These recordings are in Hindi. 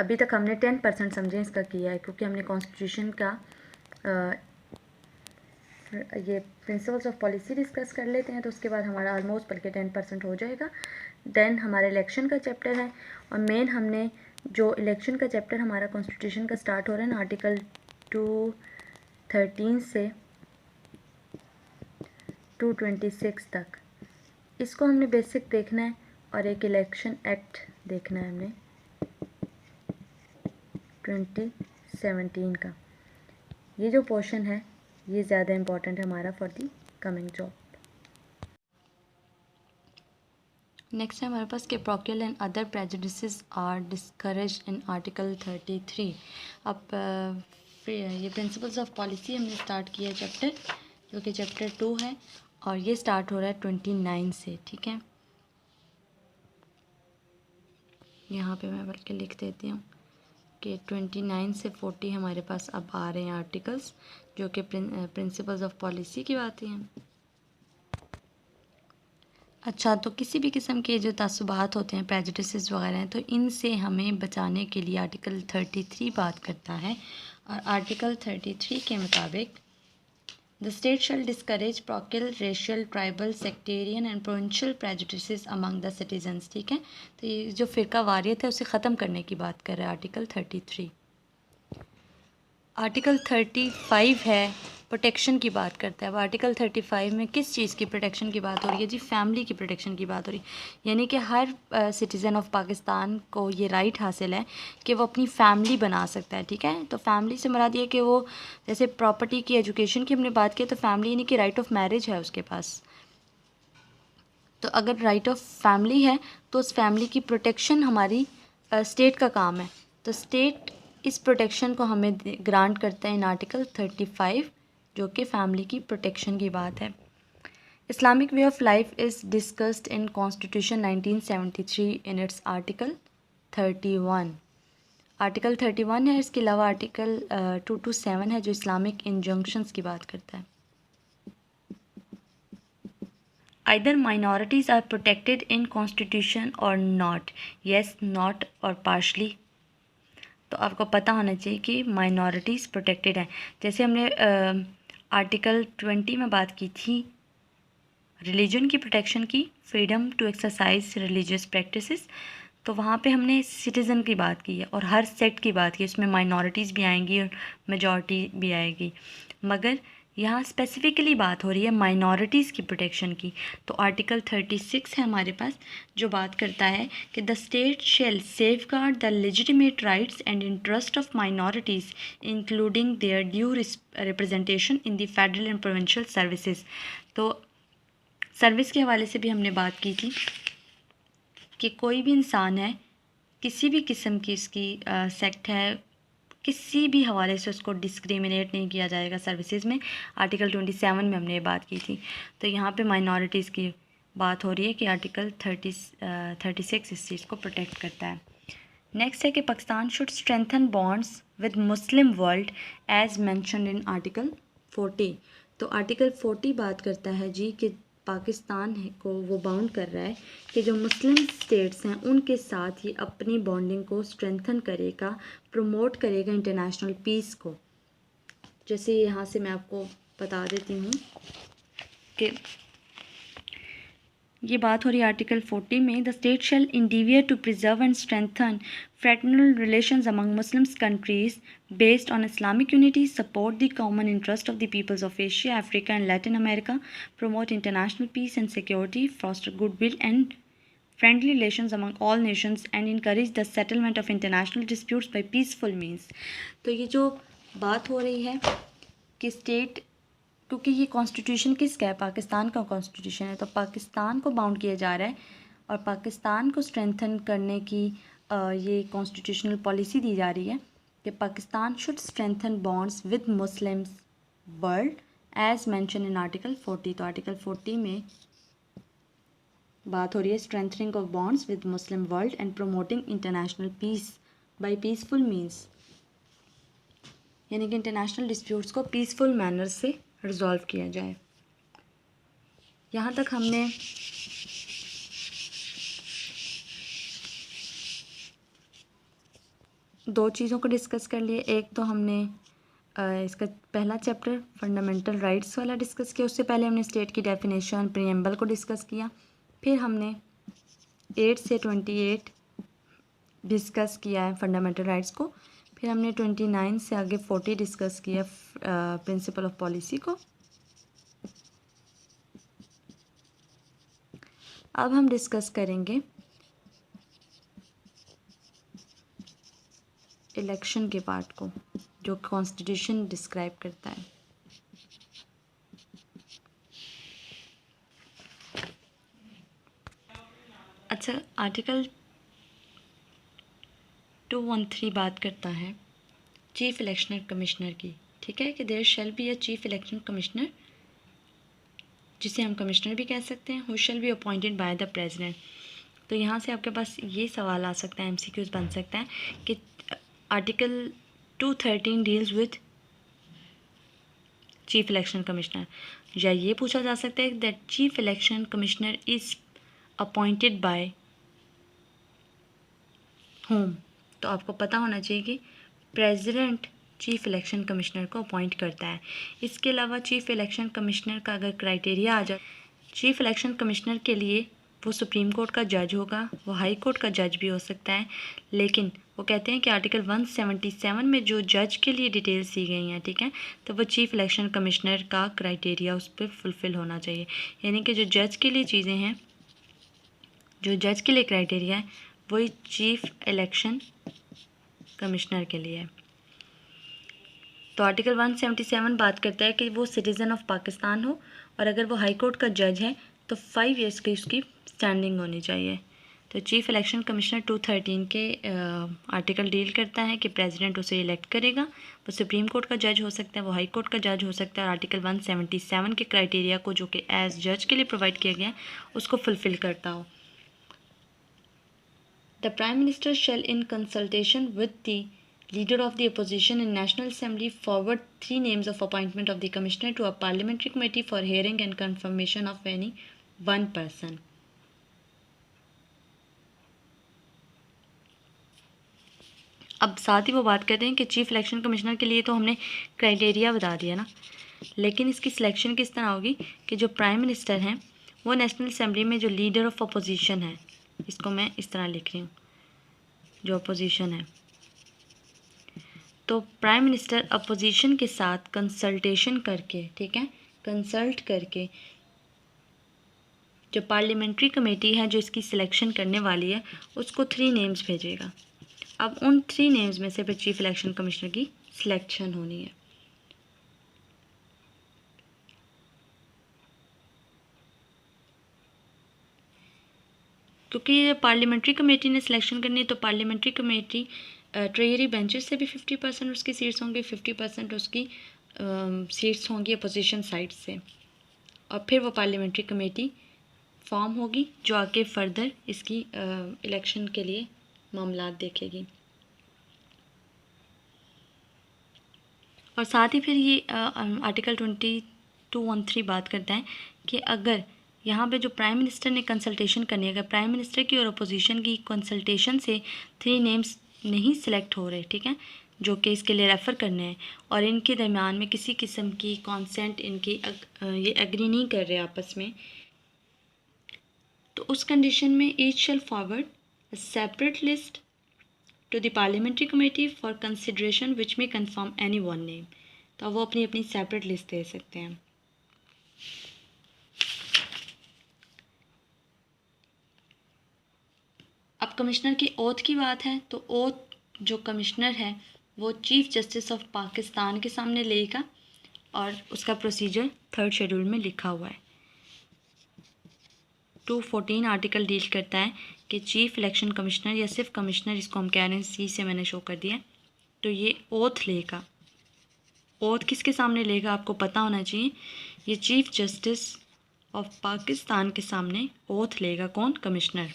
अभी तक हमने 10% समझे इसका किया है, क्योंकि हमने कॉन्स्टिट्यूशन का ये प्रिंसिपल्स ऑफ पॉलिसी डिस्कस कर लेते हैं, तो उसके बाद हमारा ऑलमोस्ट बल्कि 10% हो जाएगा। देन हमारा इलेक्शन का चैप्टर है, और मेन हमने जो इलेक्शन का चैप्टर हमारा कॉन्स्टिट्यूशन का स्टार्ट हो रहा है ना, आर्टिकल 213 से 226 तक, इसको हमने बेसिक देखना है, और एक इलेक्शन एक्ट देखना है हमने 2017 का। ये जो पोर्शन है ये ज़्यादा इम्पॉर्टेंट है हमारा for the coming job. Next है हमारे पास कि parochial and other prejudices are discourage in article 33। अब ये प्रिंसिपल्स ऑफ पॉलिसी हमने स्टार्ट किया चैप्टर, जो कि चैप्टर 2 है, और ये स्टार्ट हो रहा है 29 से। ठीक है, यहाँ पे मैं बल्कि लिख देती हूँ कि 29 से 40 हमारे पास अब आ रहे हैं आर्टिकल्स, जो कि प्रिंसिपल्स ऑफ पॉलिसी की बातें हैं। अच्छा, तो किसी भी किस्म के जो तासुबात होते हैं, प्रेजुडिसेस वगैरह हैं, तो इनसे हमें बचाने के लिए आर्टिकल 33 बात करता है। और आर्टिकल 33 के मुताबिक the state shall discourage parochial, racial, tribal, sectarian and provincial prejudices among the citizens. ठीक है, तो ये जो फ़िरका वारियत है उसे ख़त्म करने की बात कर रहा है आर्टिकल 33। आर्टिकल 35 है, प्रोटेक्शन की बात करता है। अब आर्टिकल 35 में किस चीज़ की प्रोटेक्शन की बात हो रही है जी? फैमिली की प्रोटेक्शन की बात हो रही है। यानी कि हर सिटीज़न ऑफ पाकिस्तान को ये राइट हासिल है कि वो अपनी फैमिली बना सकता है। ठीक है, तो फैमिली से मुराद ये कि वो जैसे प्रॉपर्टी की, एजुकेशन की हमने बात की, तो फैमिली यानी कि राइट ऑफ मैरिज है उसके पास। तो अगर राइट ऑफ फैमिली है तो उस फैमिली की प्रोटेक्शन हमारी स्टेट का काम है। तो स्टेट इस प्रोटेक्शन को हमें ग्रांट करता है इन आर्टिकल 35, जो कि फैमिली की प्रोटेक्शन की बात है। Islamic way of life is discussed in constitution 1973 in its article 31। Article 31 है, इसके अलावा आर्टिकल 227 है जो इस्लामिक इंजंक्शंस की बात करता है। Either minorities are protected in constitution or not. Yes, not और partially। तो आपको पता होना चाहिए कि minorities protected हैं। जैसे हमने आर्टिकल 20 में बात की थी रिलीजन की प्रोटेक्शन की, freedom to exercise religious practices, तो वहाँ पे हमने सिटीज़न की बात की है और हर सेक्ट की बात की, उसमें माइनॉरिटीज़ भी आएंगी और मेजॉरिटी भी आएगी। मगर यहाँ स्पेसिफिकली बात हो रही है माइनॉरिटीज़ की प्रोटेक्शन की। तो आर्टिकल 36 है हमारे पास, जो बात करता है कि the state shell safeguard the legitimate rights and interest of minorities including there due representation in the federal and provincial services. तो सर्विस के हवाले से भी हमने बात की थी कि कोई भी इंसान है, किसी भी किस्म की इसकी सेक्ट है, किसी भी हवाले से उसको डिस्क्रिमिनेट नहीं किया जाएगा सर्विसेज में। आर्टिकल 27 में हमने ये बात की थी। तो यहाँ पे माइनॉरिटीज़ की बात हो रही है कि आर्टिकल 36 इस चीज़ को प्रोटेक्ट करता है। नेक्स्ट है कि Pakistan should strengthen bonds with Muslim world as mentioned in article 40। तो आर्टिकल 40 बात करता है जी कि पाकिस्तान को वो बाउंड कर रहा है कि जो मुस्लिम स्टेट्स हैं उनके साथ ये अपनी बॉन्डिंग को स्ट्रेंथन करेगा, प्रमोट करेगा इंटरनेशनल पीस को। जैसे यहाँ से मैं आपको बता देती हूँ कि ये बात हो रही है आर्टिकल 40 में, the state shall endeavour to preserve and strengthen fraternal relations among Muslims countries based on Islamic unity, support the common interest of the peoples of Asia, Africa and Latin America, promote international peace and security, foster goodwill and friendly relations among all nations and encourage the settlement of international disputes by peaceful means। तो ये जो बात हो रही है कि स्टेट, क्योंकि ये कॉन्स्टिट्यूशन किसका है? पाकिस्तान का कॉन्स्टिट्यूशन है, तो पाकिस्तान को बाउंड किया जा रहा है और पाकिस्तान को स्ट्रेंथन करने की ये कॉन्स्टिट्यूशनल पॉलिसी दी जा रही है कि Pakistan should strengthen bonds with Muslims world as mention in article 40। तो आर्टिकल 40 में बात हो रही है strengthening of bonds with Muslim world and promoting international peace by peaceful means, यानी कि इंटरनेशनल डिस्प्यूट्स को पीसफुल मैनर से रिजॉल्व किया जाए। यहाँ तक हमने दो चीज़ों को डिस्कस कर लिए। एक तो हमने इसका पहला चैप्टर फंडामेंटल राइट्स वाला डिस्कस किया, उससे पहले हमने स्टेट की डेफिनेशन प्रीएम्बल को डिस्कस किया। फिर हमने 8 से 28 डिस्कस किया है फंडामेंटल राइट्स को। फिर हमने 29 से आगे 40 डिस्कस किया प्रिंसिपल ऑफ पॉलिसी को। अब हम डिस्कस करेंगे इलेक्शन के पार्ट को, जो कॉन्स्टिट्यूशन डिस्क्राइब करता है। अच्छा, आर्टिकल 213 बात करता है चीफ इलेक्शन कमिश्नर की, ठीक है, कि there shall be a chief election commissioner, जिसे हम कमिश्नर भी कह सकते हैं, who shall be appointed by the president. तो यहाँ से आपके पास ये सवाल आ सकता है, एमसीक्यूज बन सकता है कि article 213 deals with chief election commissioner, या ये पूछा जा सकता है that chief election commissioner is appointed by home. तो आपको पता होना चाहिए कि प्रेसिडेंट चीफ इलेक्शन कमिश्नर को अपॉइंट करता है। इसके अलावा चीफ इलेक्शन कमिश्नर का अगर क्राइटेरिया आ जाए, चीफ इलेक्शन कमिश्नर के लिए वो सुप्रीम कोर्ट का जज होगा, वो हाई कोर्ट का जज भी हो सकता है, लेकिन वो कहते हैं कि आर्टिकल 177 में जो जज के लिए डिटेल्स दी गई हैं, ठीक है, तो वो चीफ इलेक्शन कमिश्नर का क्राइटेरिया उस पर फुलफ़िल होना चाहिए। यानी कि जो जज के लिए चीज़ें हैं, जो जज के लिए क्राइटेरिया है, वही चीफ इलेक्शन कमिश्नर के लिए है। तो आर्टिकल 177 बात करता है कि वो सिटीज़न ऑफ पाकिस्तान हो, और अगर वो हाई कोर्ट का जज है तो 5 ईयर्स की उसकी स्टैंडिंग होनी चाहिए। तो चीफ इलेक्शन कमिश्नर 213 के आर्टिकल डील करता है कि प्रेसिडेंट उसे इलेक्ट करेगा, वो सुप्रीम कोर्ट का जज हो सकता है, वो हाई कोर्ट का जज हो सकता है, और आर्टिकल 177 के क्राइटेरिया को, जो कि एज जज के लिए प्रोवाइड किया गया है, उसको फुलफ़िल करता हो। The Prime Minister shall, in consultation with the Leader of the Opposition in National Assembly, forward 3 names of appointment of the Commissioner to a Parliamentary Committee for hearing and confirmation of any one person. अब साथ ही वो बात करते हैं कि चीफ इलेक्शन कमिश्नर के लिए तो हमने क्राइटेरिया बता दिया ना, लेकिन इसकी सिलेक्शन किस तरह होगी कि जो प्राइम मिनिस्टर हैं वो नेशनल असेंबली में जो लीडर ऑफ अपोजिशन है, इसको मैं इस तरह लिख रही हूँ, जो अपोजिशन है, तो प्राइम मिनिस्टर अपोजिशन के साथ कंसल्टेशन करके, ठीक है, कंसल्ट करके जो पार्लियामेंट्री कमेटी है जो इसकी सिलेक्शन करने वाली है, उसको 3 नेम्स भेजेगा। अब उन 3 नेम्स में से फिर चीफ इलेक्शन कमिश्नर की सिलेक्शन होनी है। क्योंकि ये पार्लियामेंट्री कमेटी ने सिलेक्शन करनी है, तो पार्लियामेंट्री कमेटी ट्रेजरी बेंचेस से भी 50% उसकी सीट्स होंगी, 50% उसकी सीट्स होंगी अपोजिशन साइड से, और फिर वो पार्लियामेंट्री कमेटी फॉर्म होगी जो आगे फर्दर इसकी इलेक्शन के लिए मामलात देखेगी। और साथ ही फिर ये आर्टिकल 2213 बात करता है कि अगर यहाँ पे जो प्राइम मिनिस्टर ने कंसल्टेशन करनी है, अगर प्राइम मिनिस्टर की और अपोजिशन की कंसल्टेशन से 3 नेम्स नहीं सिलेक्ट हो रहे, ठीक है, जो कि इसके लिए रेफ़र करने हैं, और इनके दरमियान में किसी किस्म की कॉन्सेंट इनकी ये एग्री नहीं कर रहे आपस में, तो उस कंडीशन में each shall forward a separate list to the parliamentary committee for consideration which may confirm any one name। तो वो अपनी अपनी सेपरेट लिस्ट दे सकते हैं। अब कमिश्नर की ओथ की बात है, तो ओथ जो कमिश्नर है वो चीफ जस्टिस ऑफ पाकिस्तान के सामने लेगा, और उसका प्रोसीजर 3rd शेड्यूल में लिखा हुआ है। 214 आर्टिकल डील करता है कि चीफ इलेक्शन कमिश्नर या सिर्फ कमिश्नर, इसको हम कह रहे हैं, सी से मैंने शो कर दिया, तो ये ओथ लेगा। ओथ किसके सामने लेगा आपको पता होना चाहिए, ये चीफ जस्टिस ऑफ पाकिस्तान के सामने ओथ लेगा। कौन? कमिश्नर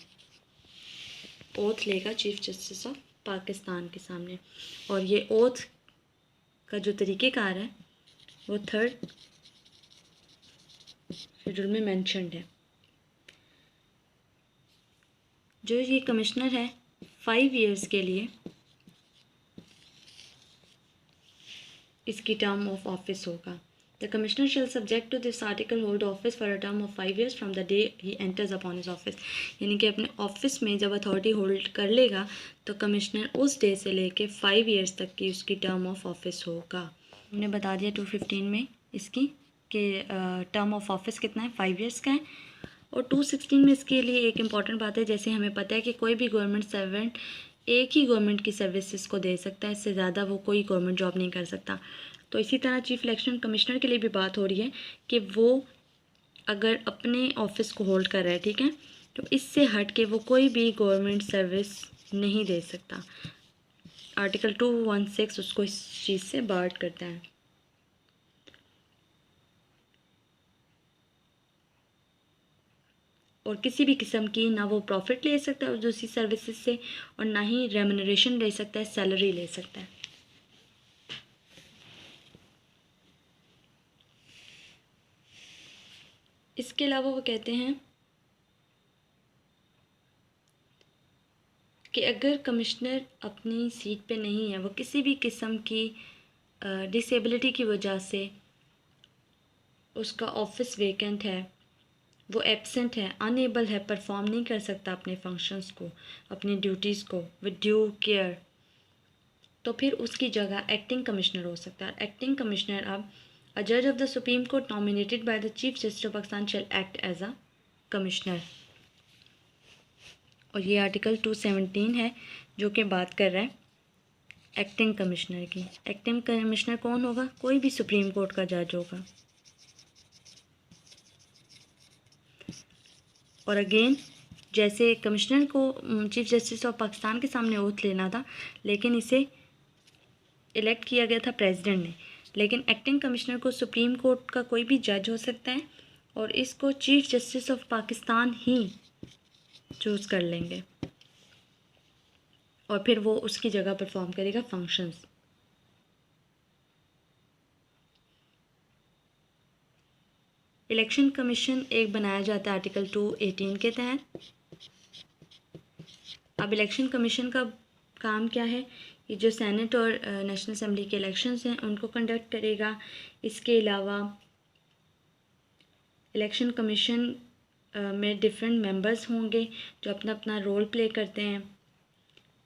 ओथ लेगा चीफ जस्टिस ऑफ पाकिस्तान के सामने, और ये ओथ का जो तरीक़ेकार है वो 3rd शेड्यूल में मेंशन्ड है। जो ये कमिश्नर है 5 ईयर्स के लिए इसकी टर्म ऑफ ऑफिस होगा। The commissioner shall subject to this article hold office for a term of 5 years from the day he enters upon his office. यानी कि अपने ऑफिस में जब अथॉरिटी होल्ड कर लेगा तो कमिश्नर उस डे से लेके 5 years तक की उसकी टर्म ऑफ ऑफिस होगा। हमने बता दिया 215 में इसकी कि टर्म ऑफ ऑफिस कितना है, 5 years का है। और 216 में इसके लिए एक इम्पॉर्टेंट बात है, जैसे हमें पता है कि कोई भी गवर्नमेंट सर्वेंट एक ही गवर्नमेंट की सर्विसेज को दे सकता है, इससे ज़्यादा वो कोई गवर्नमेंट जॉब नहीं कर सकता। तो इसी तरह चीफ इलेक्शन कमिश्नर के लिए भी बात हो रही है कि वो अगर अपने ऑफिस को होल्ड कर रहा है, ठीक है, तो इससे हट के वो कोई भी गवर्नमेंट सर्विस नहीं दे सकता। आर्टिकल 216 उसको इस चीज़ से बार्ड करता है। और किसी भी किस्म की ना वो प्रॉफिट ले सकता है उस दूसरी सर्विसेज से, और ना ही रेम्यूनरेशन ले सकता है, सैलरी ले सकता है। इसके अलावा वो कहते हैं कि अगर कमिश्नर अपनी सीट पे नहीं है, वो किसी भी किस्म की डिसेबिलिटी की वजह से उसका ऑफिस वेकेंट है, वो एब्सेंट है, अनेबल है, परफॉर्म नहीं कर सकता अपने फंक्शंस को, अपनी ड्यूटीज़ को विद ड्यू केयर, तो फिर उसकी जगह एक्टिंग कमिश्नर हो सकता है। एक्टिंग कमिश्नर अब अ जज of the supreme court nominated by the chief justice of Pakistan shall act as a commissioner. और ये आर्टिकल 217 है जो कि बात कर रहा है एक्टिंग कमिश्नर की। एक्टिंग कमिश्नर कौन होगा? कोई भी सुप्रीम कोर्ट का जज होगा। और अगेन जैसे कमिश्नर को चीफ जस्टिस ऑफ पाकिस्तान के सामने ओथ लेना था, लेकिन इसे इलेक्ट किया गया था प्रेसिडेंट ने, लेकिन एक्टिंग कमिश्नर को सुप्रीम कोर्ट का कोई भी जज हो सकता है और इसको chief justice of Pakistan he choose कर लेंगे और फिर वो उसकी जगह परफॉर्म करेगा फंक्शंस। इलेक्शन कमीशन एक बनाया जाता है आर्टिकल 218 के तहत। अब इलेक्शन कमीशन का काम क्या है? ये जो सेनेट और नेशनल असेंबली के इलेक्शंस हैं उनको कंडक्ट करेगा। इसके अलावा इलेक्शन कमीशन में डिफरेंट मेंबर्स होंगे जो अपना अपना रोल प्ले करते हैं।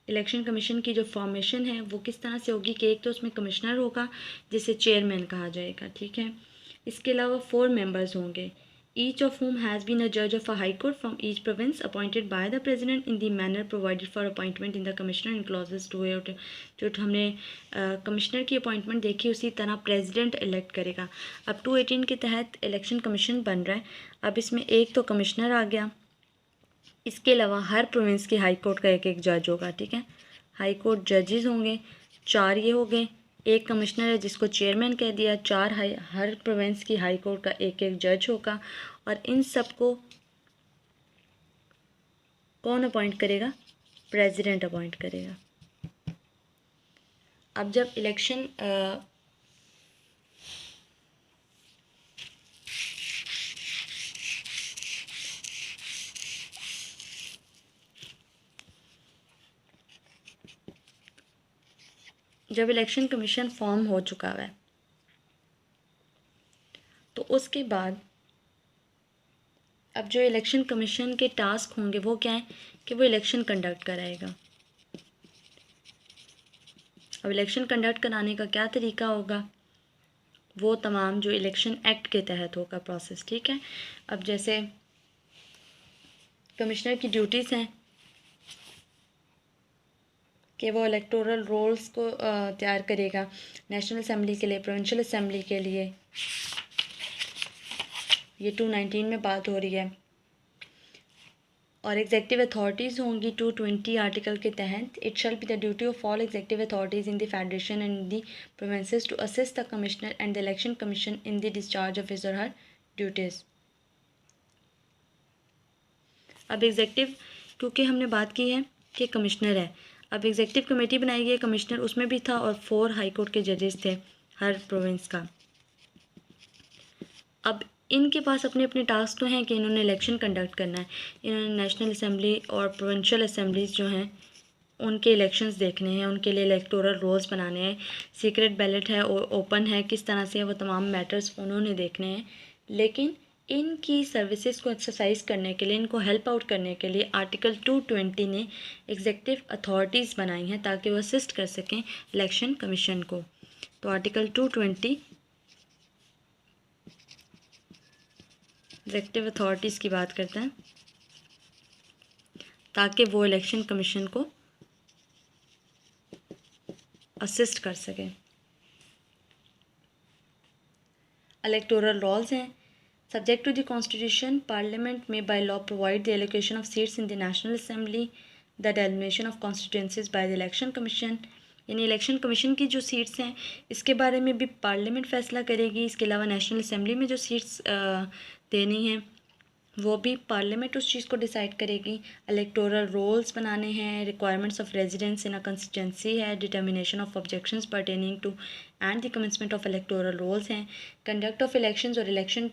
इलेक्शन कमीशन की जो फॉर्मेशन है वो किस तरह से होगी कि एक तो उसमें कमिश्नर होगा जिसे चेयरमैन कहा जाएगा, ठीक है। इसके अलावा 4 मेंबर्स होंगे, each of whom has been a जज of a High Court from each province appointed by the president in the manner provided for appointment in the commissioner in clauses 2 जो हमने कमिश्नर की अपॉइंटमेंट देखी उसी तरह प्रेसिडेंट इलेक्ट करेगा। अब 218 के तहत इलेक्शन कमीशन बन रहा है। अब इसमें एक तो कमिश्नर आ गया, इसके अलावा हर प्रोविंस की हाई कोर्ट का एक एक जज होगा, ठीक है। हाई कोर्ट जजेस होंगे 4, ये हो गए। एक कमिश्नर है जिसको चेयरमैन कह दिया। 4 हर प्रोविंस की हाई कोर्ट का एक एक जज होगा और इन सब को कौन अपॉइंट करेगा? प्रेसिडेंट अपॉइंट करेगा। अब जब इलेक्शन कमीशन फॉर्म हो चुका है तो उसके बाद अब जो इलेक्शन कमीशन के टास्क होंगे वो क्या है कि वो इलेक्शन कंडक्ट कराएगा। अब इलेक्शन कंडक्ट कराने का क्या तरीका होगा? वो तमाम जो इलेक्शन एक्ट के तहत होगा प्रोसेस, ठीक है। अब जैसे कमिश्नर की ड्यूटीज़ हैं कि वो इलेक्टोरल रोल्स को तैयार करेगा नेशनल असेंबली के लिए, प्रोविंशियल असेंबली के लिए। ये 219 में बात हो रही है। और एग्जेक्टिव अथॉरिटीज़ होंगी 220 आर्टिकल के तहत। It shall be the duty of all executive authorities in the federation and the provinces to assist the commissioner and the election commission in the discharge of his और हर ड्यूटीज़। अब एग्जेक्टिव, क्योंकि हमने बात की है कि कमिश्नर है, अब एग्जेक्टिव कमेटी बनाई गई, कमिश्नर उसमें भी था और 4 हाई कोर्ट के जजेस थे हर प्रोविंस का। अब इनके पास अपने अपने टास्क तो हैं कि इन्होंने इलेक्शन कंडक्ट करना है। इन्होंने नेशनल असेंबली और प्रोविंशियल असेंबलीज जो हैं उनके इलेक्शंस देखने हैं, उनके लिए इलेक्टोरल रोल्स बनाने हैं, सीक्रेट बैलेट है और ओपन है, किस तरह से वो तमाम मैटर्स उन्होंने देखने हैं। लेकिन इनकी सर्विसेज को एक्सरसाइज करने के लिए, इनको हेल्प आउट करने के लिए आर्टिकल 220 ने एग्जीक्यूटिव अथॉरिटीज़ बनाई हैं ताकि वो असिस्ट कर सकें इलेक्शन कमीशन को। तो आर्टिकल 220 एग्जीक्यूटिव अथॉरिटीज़ की बात करते हैं ताकि वो इलेक्शन कमीशन को असिस्ट कर सकें। इलेक्टोरल रॉल्स हैं, subject to the constitution parliament में by law provide the allocation of seats in the national assembly, the delimitation of constituencies by the election commission. यानी इलेक्शन कमीशन की जो सीट्स हैं इसके बारे में भी पार्लियामेंट फ़ैसला करेगी। इसके अलावा नेशनल असेंबली में जो सीट्स देनी हैं वो भी पार्लियामेंट उस चीज़ को डिसाइड करेगी। इलेक्टोरल रोल्स बनाने हैं, requirements of residence in a constituency है, determination of objections pertaining to and the commencement of electoral rolls हैं, कंडक्ट ऑफ इलेक्शंस और election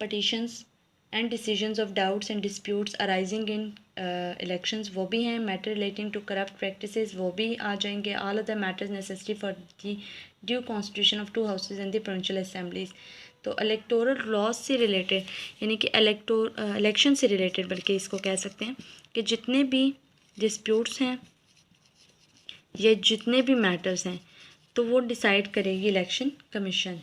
petitions and decisions of doubts and disputes arising in elections वो भी हैं, matter relating to corrupt practices वो भी आ जाएंगे। All other matters necessary for the due constitution of 2 houses and the provincial assemblies. तो इलेक्टोरल लॉज से रिलेटेड यानी कि इलेक्शन से रिलेटेड बल्कि इसको कह सकते हैं कि जितने भी डिस्प्यूट्स हैं या जितने भी मैटर्स हैं तो वो डिसाइड करेगी इलेक्शन कमीशन।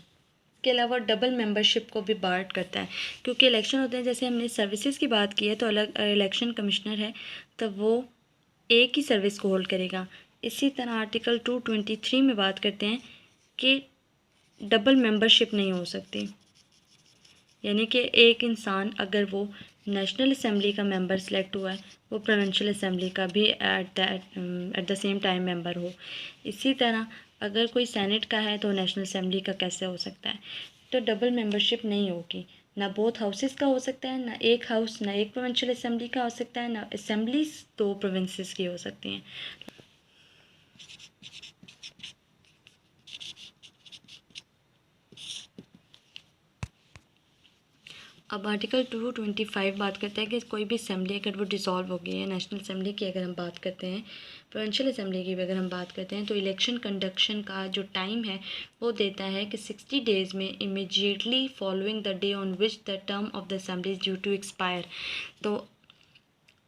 के अलावा डबल मेंबरशिप को भी बार्ड करता है क्योंकि इलेक्शन होते हैं, जैसे हमने सर्विसेज की बात की है तो अलग इलेक्शन कमिश्नर है तो वो एक ही सर्विस को होल्ड करेगा। इसी तरह आर्टिकल 223 में बात करते हैं कि डबल मेंबरशिप नहीं हो सकती, यानी कि एक इंसान अगर वो नेशनल असेंबली का मेंबर सेलेक्ट हुआ है वो प्रोविंशियल असेंबली का भी at the same time member हो। इसी तरह अगर कोई सेनेट का है तो नेशनल असेंबली का कैसे हो सकता है। तो डबल मेंबरशिप नहीं होगी, ना बोथ हाउसेस का हो सकता है, ना एक हाउस ना एक प्रोविंशियल असेंबली का हो सकता है, ना असेंबलीज 2 प्रोविंसेस की हो सकती हैं। अब आर्टिकल 225 बात करता है कि कोई भी असेंबली अगर वो डिसॉल्व हो गई है, नेशनल असेंबली की अगर हम बात करते हैं, प्रोविंशियल असेंबली की भी अगर हम बात करते हैं तो इलेक्शन कंडक्शन का जो टाइम है वो देता है कि 60 डेज़ में immediately following the day on which the term of the assembly is due to expire. तो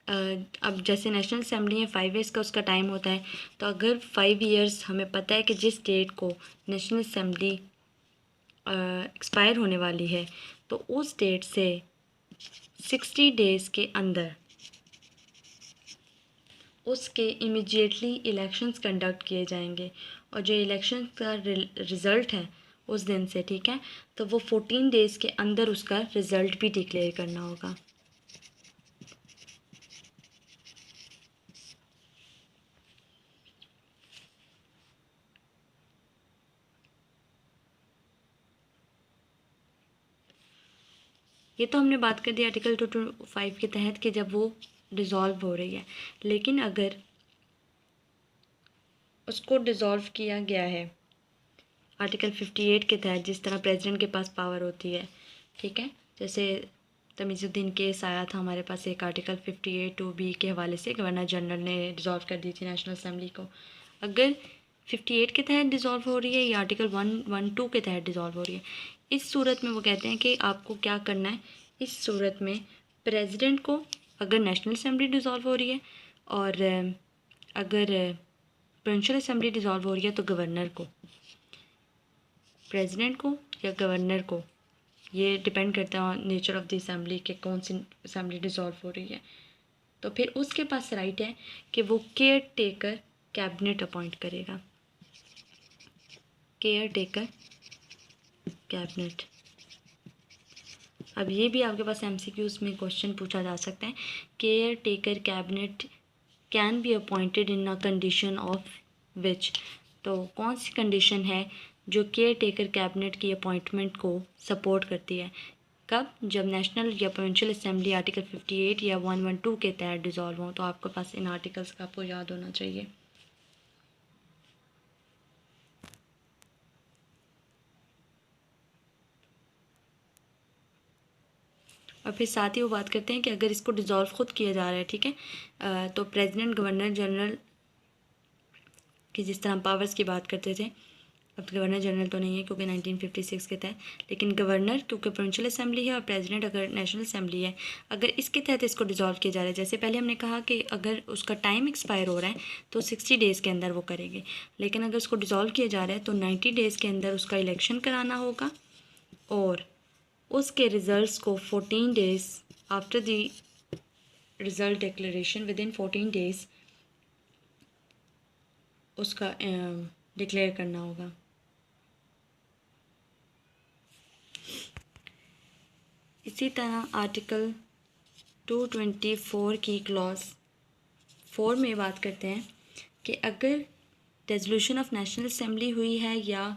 अब जैसे नेशनल असेंबली है 5 ईयर्स का उसका टाइम होता है, तो अगर 5 ईयर्स हमें पता है कि जिस डेट को नेशनल असेंबली एक्सपायर होने वाली है तो उस डेट से 60 डेज़ के अंदर उसके इमीडिएटली इलेक्शंस कंडक्ट किए जाएंगे और जो इलेक्शन का रिज़ल्ट है उस दिन से, ठीक है, तो वो 14 डेज़ के अंदर उसका रिज़ल्ट भी डिक्लेयर करना होगा। ये तो हमने बात कर दी आर्टिकल 225 के तहत कि जब वो डिज़ोल्व हो रही है, लेकिन अगर उसको डिज़ोल्व किया गया है आर्टिकल 58 के तहत, जिस तरह प्रेसिडेंट के पास पावर होती है, ठीक है, जैसे तमीज़ुद्दीन केस आया था हमारे पास एक आर्टिकल 58(2)(b) के हवाले से गवर्नर जनरल ने डिज़ोल्व कर दी थी नेशनल असेंबली को। अगर 58 के तहत डिज़ोल्व हो रही है या आर्टिकल 112 के तहत डिज़ोल्व हो रही है, इस सूरत में वो कहते हैं कि आपको क्या करना है। इस सूरत में प्रेसिडेंट को, अगर नेशनल असेंबली डिज़ोल्व हो रही है और अगर प्रोविंशियल असेंबली डिज़ोल्व हो रही है तो गवर्नर को, प्रेसिडेंट को या गवर्नर को, ये डिपेंड करता है नेचर ऑफ द असेंबली के कौन सी असेंबली डिज़ोल्व हो रही है। तो फिर उसके पास राइट है कि वो केयर टेकर कैबिनेट अपॉइंट करेगा, केयर टेकर कैबिनेट। अब ये भी आपके पास MCQs में क्वेश्चन पूछा जा सकता है, care taker cabinet can be appointed in a condition of which. तो कौन सी कंडीशन है जो केयर टेकर कैबिनेट की अपॉइंटमेंट को सपोर्ट करती है, कब, जब नेशनल या प्रोविंशियल असेंबली आर्टिकल 58 या 112 के तहत डिज़ोल्व हो। तो आपके पास इन आर्टिकल्स का आपको याद होना चाहिए। और फिर साथ ही वो बात करते हैं कि अगर इसको डिज़ोल्व खुद किया जा रहा है, ठीक है, तो प्रेसिडेंट, गवर्नर जनरल कि जिस तरह हम पावर्स की बात करते थे, अब गवर्नर जनरल तो नहीं है क्योंकि 1956 के तहत, लेकिन गवर्नर क्योंकि प्रोविंशियल असेंबली है और प्रेसिडेंट अगर नेशनल असेंबली है, अगर इसके तहत इसको डिसॉल्व किया जा रहा है, जैसे पहले हमने कहा कि अगर उसका टाइम एक्सपायर हो रहा है तो 60 डेज़ के अंदर वो करेंगे, लेकिन अगर उसको डिसॉल्व किया जा रहा है तो 90 डेज़ के अंदर उसका इलेक्शन कराना होगा और उसके रिज़ल्ट्स को 14 days after the result declaration, with in 14 days उसका डिक्लेयर करना होगा। इसी तरह आर्टिकल 224 की क्लॉज 4 में बात करते हैं कि अगर रेजोल्यूशन ऑफ नेशनल असेंबली हुई है या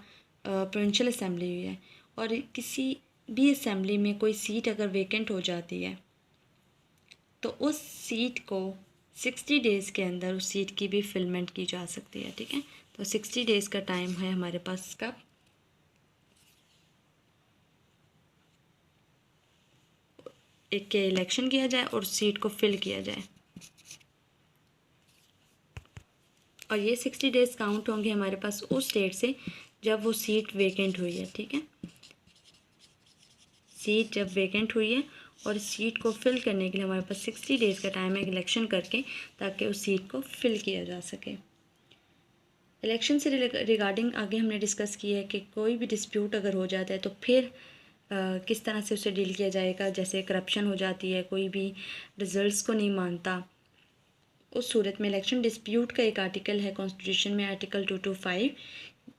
प्रोविंशियल असेंबली हुई है और किसी भी असेंबली में कोई सीट अगर वेकेंट हो जाती है तो उस सीट को 60 डेज़ के अंदर उस सीट की भी फिलमेंट की जा सकती है। ठीक है, तो 60 डेज़ का टाइम है हमारे पास इसका। एक के इलेक्शन किया जाए और सीट को फिल किया जाए, और ये 60 डेज़ काउंट होंगे हमारे पास उस डेट से जब वो सीट वेकेंट हुई है। ठीक है, सीट जब वेकेंट हुई है और सीट को फिल करने के लिए हमारे पास 60 डेज़ का टाइम है इलेक्शन करके, ताकि उस सीट को फिल किया जा सके। इलेक्शन से रिगार्डिंग आगे हमने डिस्कस किया है कि कोई भी डिस्प्यूट अगर हो जाता है तो फिर किस तरह से उसे डील किया जाएगा। जैसे करप्शन हो जाती है, कोई भी रिजल्ट्स को नहीं मानता, उस सूरत में इलेक्शन डिस्प्यूट का एक आर्टिकल है कॉन्स्टिट्यूशन में, article 225,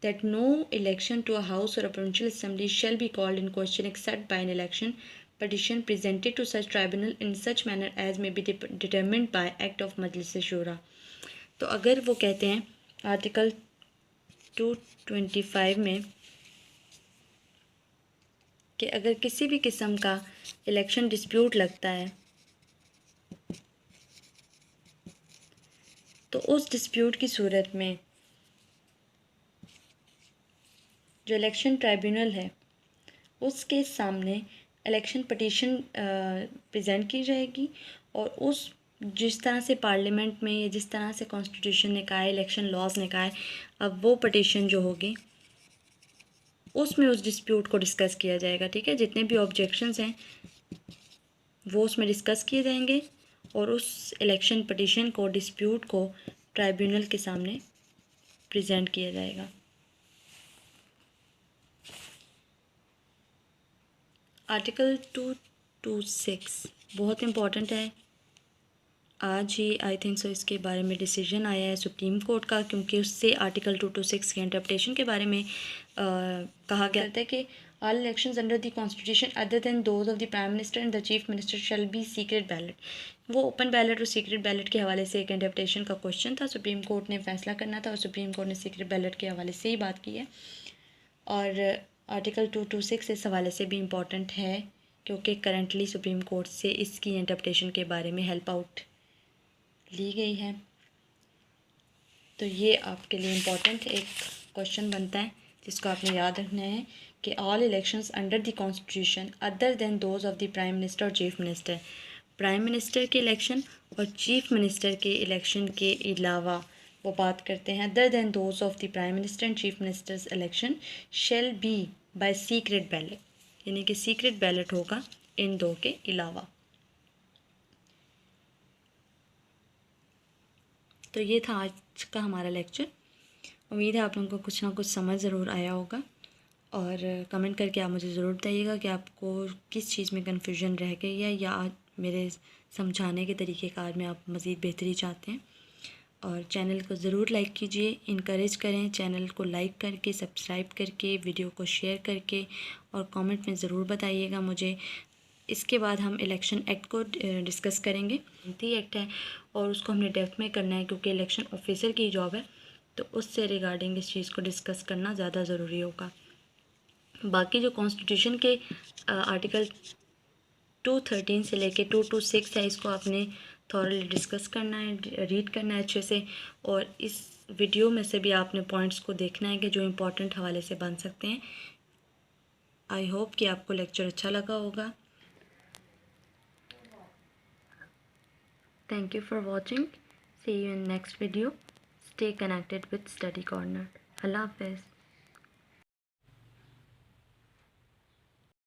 that no election to a house or a provincial assembly shall be called in question except by an election petition presented to such tribunal in such manner as may be determined by act of Majlis Shura। तो अगर वो कहते हैं आर्टिकल 225 में कि अगर किसी भी किस्म का इलेक्शन डिस्प्यूट लगता है तो उस डिस्प्यूट की सूरत में जो इलेक्शन ट्राइब्यूनल है उसके सामने इलेक्शन पटिशन प्रेजेंट की जाएगी, और उस जिस तरह से पार्लियामेंट में या जिस तरह से कॉन्स्टिट्यूशन ने कहा है, इलेक्शन लॉज ने कहा है, अब वो पटिशन जो होगी उसमें उस डिस्प्यूट को डिस्कस किया जाएगा। ठीक है, जितने भी ऑब्जेक्शंस हैं वो उसमें डिस्कस किए जाएंगे और उस इलेक्शन पटिशन को, डिस्प्यूट को ट्राइब्यूनल के सामने प्रेजेंट किया जाएगा। आर्टिकल 226 बहुत इम्पॉर्टेंट है। आज ही आई थिंक सो इसके बारे में डिसीजन आया है सुप्रीम कोर्ट का, क्योंकि उससे आर्टिकल 226 के इंटरप्रिटेशन के बारे में कहा गया था कि all elections under the constitution other than those of the prime minister and the chief minister shall be secret ballot. वो ओपन बैलेट और सीक्रेट बैलेट के हवाले से एक इंटरप्रिटेशन का क्वेश्चन था, सुप्रीम कोर्ट ने फैसला करना था और सुप्रीम कोर्ट ने सीक्रेट बैलेट के हवाले से ही बात की है। और आर्टिकल 226 इस हवाले से भी इम्पॉर्टेंट है क्योंकि करंटली सुप्रीम कोर्ट से इसकी इंटरप्रिटेशन के बारे में हेल्प आउट ली गई है। तो ये आपके लिए इम्पॉर्टेंट एक क्वेश्चन बनता है जिसको आपने याद रखना है कि all elections under the constitution other than those of the prime minister और चीफ मिनिस्टर, प्राइम मिनिस्टर के इलेक्शन और चीफ मिनिस्टर के इलेक्शन के अलावा वो बात करते हैं other than those of the prime minister and chief ministers election shall be by secret ballot, यानी कि सीक्रेट बैलेट होगा इन दो के अलावा। तो ये था आज का हमारा लेक्चर। उम्मीद है आप लोगों को कुछ ना कुछ समझ ज़रूर आया होगा, और कमेंट करके आप मुझे ज़रूर बताइएगा कि आपको किस चीज़ में कन्फ्यूजन रह गई है या मेरे समझाने के तरीक़ेकार में आप मज़ीद बेहतरी चाहते हैं। और चैनल को ज़रूर लाइक कीजिए, इनकरेज करें चैनल को लाइक करके, सब्सक्राइब करके, वीडियो को शेयर करके, और कमेंट में ज़रूर बताइएगा मुझे। इसके बाद हम इलेक्शन एक्ट को डिस्कस करेंगे। एक्ट है और उसको हमने डेप्थ में करना है क्योंकि इलेक्शन ऑफिसर की जॉब है, तो उससे रिगार्डिंग इस चीज़ को डिस्कस करना ज़्यादा ज़रूरी होगा। बाकी जो कॉन्स्टिट्यूशन के आर्टिकल 213 से लेके 226 है, इसको आपने थॉरली डिस्कस करना है, रीड करना है अच्छे से, और इस वीडियो में से भी आपने पॉइंट्स को देखना है कि जो इम्पोर्टेंट हवाले से बन सकते हैं। आई होप कि आपको लेक्चर अच्छा लगा होगा। Thank you for watching. See you in next video. Stay connected with study corner. अल्लाह हाफ़िज़।